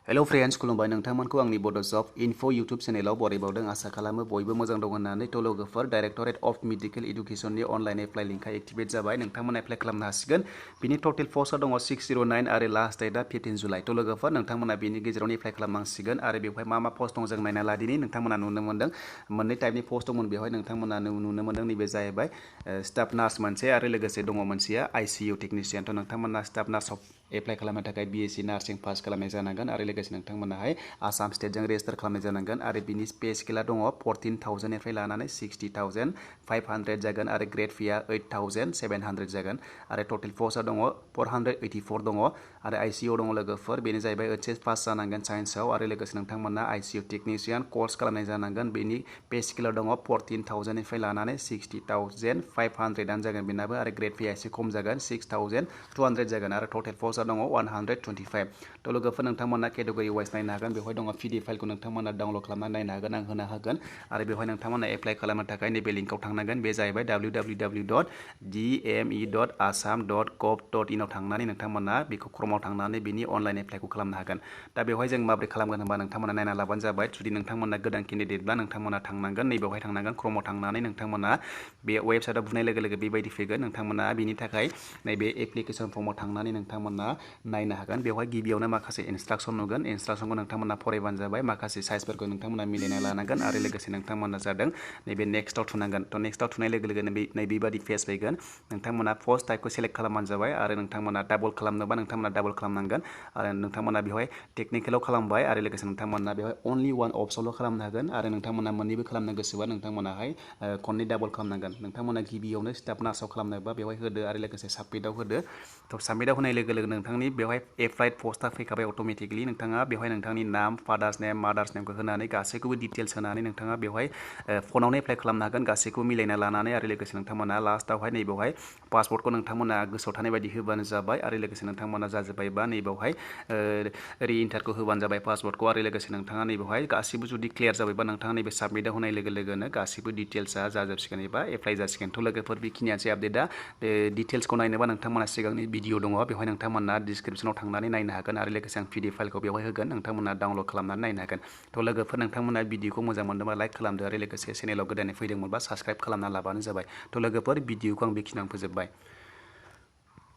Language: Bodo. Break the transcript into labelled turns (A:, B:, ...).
A: हेलो फ्रेंड्स खुलुमबाय नोंथांमोनखौ आंनि बड' जब इनफो यूट्यूब चेनेलाव बरायबावदों आसा खालामो बयबो मोजां दं होननानै थ' लोगोफोर डाइरेक्टरेट अफ मेडिकल एडुकेशननि अनलाइन एप्लाइ लिंकआ एक्टिभेट जाबाय नोंथांमोना एप्लाइ खालामनो हासिगोन बिनि टोटेल पस्टआ दङ 609 आरो लास्ट डेटआ 15 जुलाइ थ' लोगोफोर नोंथांमोना बिनि गेजेरावनो एप्लाइ खालामनांसिगोन आरो बेवहाय मा पस्ट दं जों नायना लादिनि नोंथांमोना नुनो मोनदों मोननै टाइपनि पस्ट दंमोन बेवहाय नोंथांमोना नुनो मोनदों नैबे जाहैबाय स्टाफ नार्स मोनसे आरो लोगोसे दङ मोनसेया आईसीयू टेक्निशियन थ' नोंथांमोना स्टाफ नार्सआव एप्लाइ खालामनो थाखाय बीएससी नार्सिं पास खालामनाय जानांगोन आरो लोगोसे नोंथांमोनाहाय आसाम स्टेटजों रेजिस्टार खालामनाय जानांगोन आरो बिनि पे स्केला दङ 14,000 निफ्राय लानानै 60,500 जागोन आरो ग्रेड फीआ 8,700 जागोन आरो टोटेल पस्टआ दङ 484 दङ आरो आईसीयू दङ लोगोफोर बेनो जाहैबाय एचएस पास जानांगोन साइन्सआव आरो लोगोसे नोंथांमोना आईसीयू टेक्निशियन कोर्स खालामनाय जानांगोन बेनि पे स्केला दङ 14,000 निफ्राय लानानै 60,500 जागोन बेनाबो आरो ग्रेड फीआ एसे खम जागोन 6,200 जागोन आरो टोटेल पस्टआ दङ 125 थ' लोगोफोर नोंथांमोना केटेगरि वाइज नायनो हागोन बेवहाय दङ पीडीएफ फाइलखौ नोंथांमोना डाउनलड खालामनानै नायनो हागोन आं होनो हागोन आरो बेवहाय नोंथांमोना एप्लाइ खालामनो थाखाय नैबे लिंकआव थांनांगोन बे जाहैबाय www.dme.assam.gov.in आव थांनानै नोंथांमोना बेखौ क्रमाव थांनानै बिनि अनलाइन एप्लाइखौ खालामनो हागोन दा बेवहाय जों माबोरै खालामगोन होनबा नोंथांमोना नायना लाबानो जाबाय जुदि नोंथांमोना गोदान केन्डिडेटब्ला नोंथांमोना थांनांगोन नैबेवहाय थांनांगोन क्रमाव थांनानै नोंथांमोना बे वेबसाइटआव बुनाय लोगो लोगो बेबायदि फैगोन नोंथांमोना बिनि थाखाय नैबे एप्लिकेसन फर्माव थांनानै नोंथांमोना नायनो हागोन बेवहाय गिबियावनो माखासे इन्सट्राक्सन नुगोन इन्सट्राक्सनखौ नोंथांमोना फरायबानो जाबाय माखासे साइजफोरखौ नोंथांमोना मिलायना लानांगोन आरो लोगोसे नोंथांमोना जादों नैबे नेक्स्टआव थुनांगोन थ' नेक्स्टआव थुनाय लोगो लोगोनो नैबेबादि पेज फैगोन नोंथांमोना पोस्ट टाइपखौ सेलेक्ट खालामबानो जाबाय आरो नोंथांमोना डाबल खालामनोबा नोंथांमोना डाबल खालामनांगोन आरो नोंथांमोना बेवहाय टेक्निकेलाव खालामबाय आरो लोगोसे नोंथांमोना बेवहाय अनलि वान अप्सनल' खालामनो हागोन आरो नोंथांमोना मोननैबो खालामनो गोसोबा नोंथांमोनाहाय खननै डाबल खालामनांगोन नोंथांमोना गिबियावनो स्टाफ नार्सआव खालामनोबा बेवहाय होदो आरो लोगोसे साबमिटआव होदो थ' साबमिटआव होनाय लोगो लोगो नोंथांनि बेवहाय एप्लाइड पस्टआ फैखाबाय अट'मेटिकलि नोंथाङा बेवहाय नोंथांनि नाम फादार्स नेम मादार्स नेमखौ होनानै गासैखौबो डिटेल्स होनानै नोंथाङा बेवहाय फनावनो एप्लाइ खालामनो हागोन गासैखौबो मिलायना लानानै आरो लोगोसे नोंथांमोना लास्टआवहाय नैबेवहाय पासपर्टखौ नोंथांमोना गोसोआव थानाय बायदि होबानो जाबाय आरो लोगोसे नोंथांमोना जाजोब्बायबा नैबेवहाय रि-इन्टारखौ होबानो जाबाय पासवर्डखौ आरो लोगोसे नोंथाङा नैबेवहाय गासिबो जुदि क्लियार जाबायबा नोंथाङा नैबे साबमिटआव होनाय लोगो लोगोनो गासिबो डिटेल्सआ जाजोबसिगोन एबा एप्लाइ जासिगोन थ' लोगोफोर बेखिनियानोसै आपडेटआ डिटेल्सखौ नायनोबा नोंथांमोना सिगांनि भिडिअ दङ बेवहाय नोंथांमोना डिसक्रिपसनाव थांनानै नायनो हागोन आरो लोगोसे आं पीडीएफ फाइलखौ बेवहाय होगोन नोंथांमोना डाउनलड खालामनानै नायनो हागोन थ' लोगोफोर नोंथांमोना भिडिअखौ मोजां मोनदोंबा लाइक खालामदो आरो लोगोसे चेनेलाव गोदानै फैदोंमोनबा साबस्क्राइब खालामना लाबानो जाबाय थ' लोगोफोर भिडिअखौ आं बेखिनियावनो फोजोबबाय